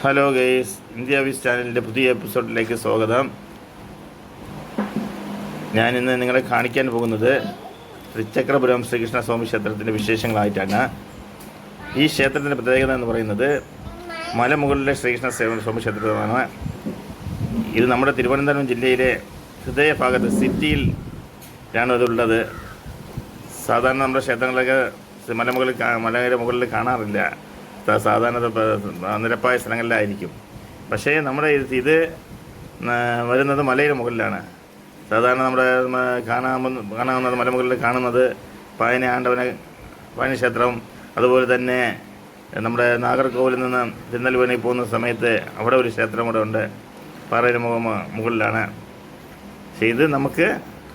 Hello guys, India വിസ് ചാനലിൻ്റെ പുതിയ എപ്പിസോഡിലേക്ക് സ്വാഗതം. ഞാനിന്ന് നിങ്ങളെ കാണിക്കാൻ പോകുന്നത് തൃച്ചക്രപുരം ശ്രീകൃഷ്ണസ്വാമി ക്ഷേത്രത്തിൻ്റെ വിശേഷങ്ങളായിട്ടാണ്. ഈ ക്ഷേത്രത്തിൻ്റെ പ്രത്യേകത എന്ന് പറയുന്നത് മലമുകളിലെ ശ്രീകൃഷ്ണസ്വാമി ക്ഷേത്രമാണ്. ഇത് നമ്മുടെ തിരുവനന്തപുരം ജില്ലയിലെ ഹൃദയഭാഗത്ത് സിറ്റിയിലാണ് ഇതുള്ളത്. സാധാരണ നമ്മുടെ ക്ഷേത്രങ്ങളൊക്കെ മലയുടെ മുകളിൽ കാണാറില്ല. സാധാരണ നിരപ്പായ സ്ഥലങ്ങളിലായിരിക്കും. പക്ഷേ നമ്മുടെ ഇത് വരുന്നത് മലയുടെ മുകളിലാണ്. സാധാരണ നമ്മുടെ കാണാവുന്നത് മലമുകളിൽ കാണുന്നത് പഴനി ക്ഷേത്രം, അതുപോലെ തന്നെ നമ്മുടെ നാഗർകോവിലിൽ നിന്ന് തിരുനെൽവേലി പോകുന്ന സമയത്ത് അവിടെ ഒരു ക്ഷേത്രം കൂടെ ഉണ്ട്, പാറയുടെ മുകളിലാണ്. പക്ഷേ ഇത് നമുക്ക്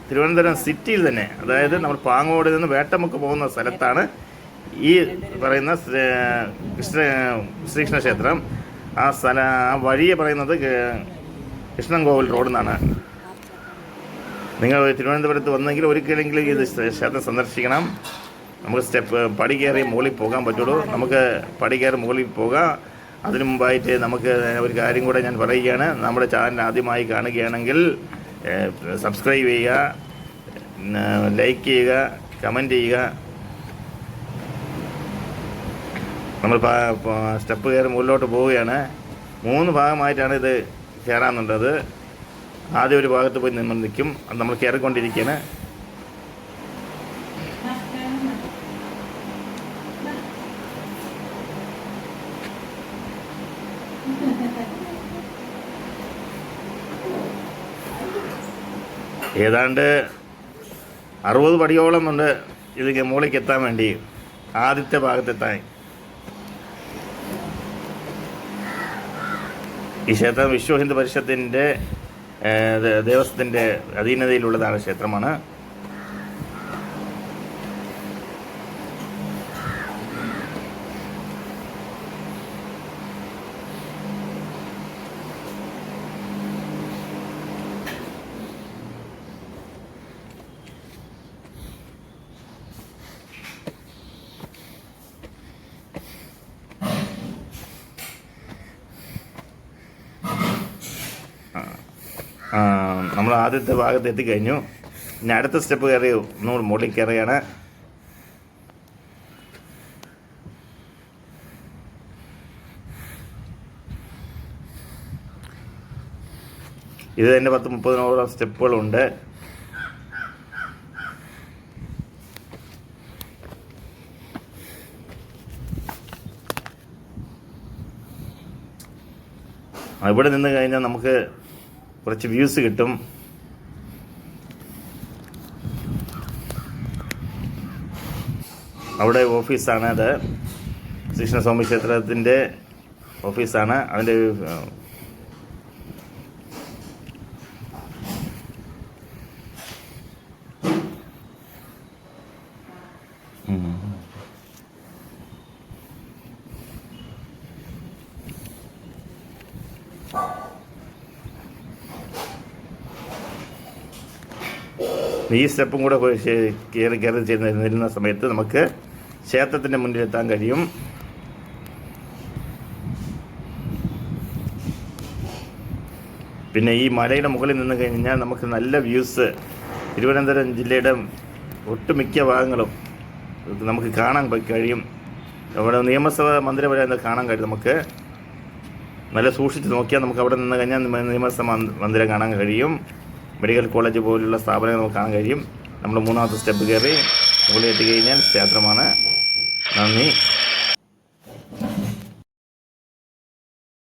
തിരുവനന്തപുരം സിറ്റിയിൽ തന്നെ, അതായത് നമ്മൾ പാങ്ങോട് നിന്ന് വേട്ടമുക്ക് പോകുന്ന സ്ഥലത്താണ് ഈ പറയുന്ന ശ്രീകൃഷ്ണ ക്ഷേത്രം. ആ വഴിയെ പറയുന്നത് കൃഷ്ണൻകോവിൽ റോഡിൽ നിന്നാണ്. നിങ്ങൾ തിരുവനന്തപുരത്ത് വന്നെങ്കിൽ ഒരിക്കലെങ്കിലും ഇത് ക്ഷേത്രം സന്ദർശിക്കണം. നമുക്ക് പടി കയറി മുകളിൽ പോകാൻ പറ്റുള്ളൂ. നമുക്ക് പടി കയറി മുകളിൽ പോകാം. അതിനു മുമ്പായിട്ട് നമുക്ക് ഒരു കാര്യം കൂടെ ഞാൻ പറയുകയാണ്. നമ്മുടെ ചാനൽ ആദ്യമായി കാണുകയാണെങ്കിൽ സബ്സ്ക്രൈബ് ചെയ്യുക, ലൈക്ക് ചെയ്യുക, കമൻറ്റ് ചെയ്യുക. നമ്മൾ സ്റ്റെപ്പ് കയറി മുകളിലോട്ട് പോവുകയാണ്. 3 ഭാഗമായിട്ടാണ് ഇത് കയറാനുള്ളത്. ആദ്യം ഒരു ഭാഗത്ത് പോയി നമ്മൾ നിൽക്കും. അത് നമ്മൾ കയറിക്കൊണ്ടിരിക്കുകയാണ്. ഏതാണ്ട് 60 പടിയോളം ഉണ്ട് ഇത് മുകളിലേക്ക് എത്താൻ വേണ്ടി, ആദ്യത്തെ ഭാഗത്തെത്താൻ. ഈ ക്ഷേത്രം വിശ്വ ഹിന്ദു പരിഷത്തിൻ്റെ ദേവസ്വത്തിൻ്റെ അധീനതയിലുള്ളതാണ് ക്ഷേത്രമാണ്. നമ്മൾ ആദ്യത്തെ ഭാഗത്ത് എത്തിക്കഴിഞ്ഞു. ഇനി അടുത്ത സ്റ്റെപ്പ് കയറി നമ്മൾ മുകളിൽ കയറുകയാണ്. ഇത് തന്നെ 10-30 സ്റ്റെപ്പുകളുണ്ട്. ഇവിടെ നിന്ന് കഴിഞ്ഞാൽ നമുക്ക് കുറച്ച് വ്യൂസ് കിട്ടും. അവിടെ ഓഫീസാണ്, അത് ശ്രീകൃഷ്ണസ്വാമി ക്ഷേത്രത്തിൻ്റെ ഓഫീസാണ്. അതിൻ്റെ ഈ സ്റ്റെപ്പും കൂടെ കയറി നിൽക്കുന്ന സമയത്ത് നമുക്ക് ക്ഷേത്രത്തിൻ്റെ മുന്നിലെത്താൻ കഴിയും. പിന്നെ ഈ മലയുടെ മുകളിൽ നിന്ന് കഴിഞ്ഞാൽ നമുക്ക് നല്ല വ്യൂസ് തിരുവനന്തപുരം ജില്ലയുടെ ഒട്ടുമിക്ക ഭാഗങ്ങളും നമുക്ക് കാണാൻ കഴിയും. അവിടെ നിയമസഭാ മന്ദിരം വരെ കാണാൻ കഴിയും. നമുക്ക് നല്ല സൂക്ഷിച്ച് നോക്കിയാൽ നമുക്ക് അവിടെ നിന്ന് കഴിഞ്ഞാൽ നിയമസഭാ മന്ദിരം കാണാൻ കഴിയും. മെഡിക്കൽ കോളേജ് പോലുള്ള സ്ഥാപനങ്ങൾ നമുക്ക് കാണാൻ കഴിയും. നമ്മൾ 3ാമത്തെ സ്റ്റെപ്പ് കയറി മുകളിൽ എത്തിക്കഴിഞ്ഞാൽ ക്ഷേത്രമാണ്. നന്ദി.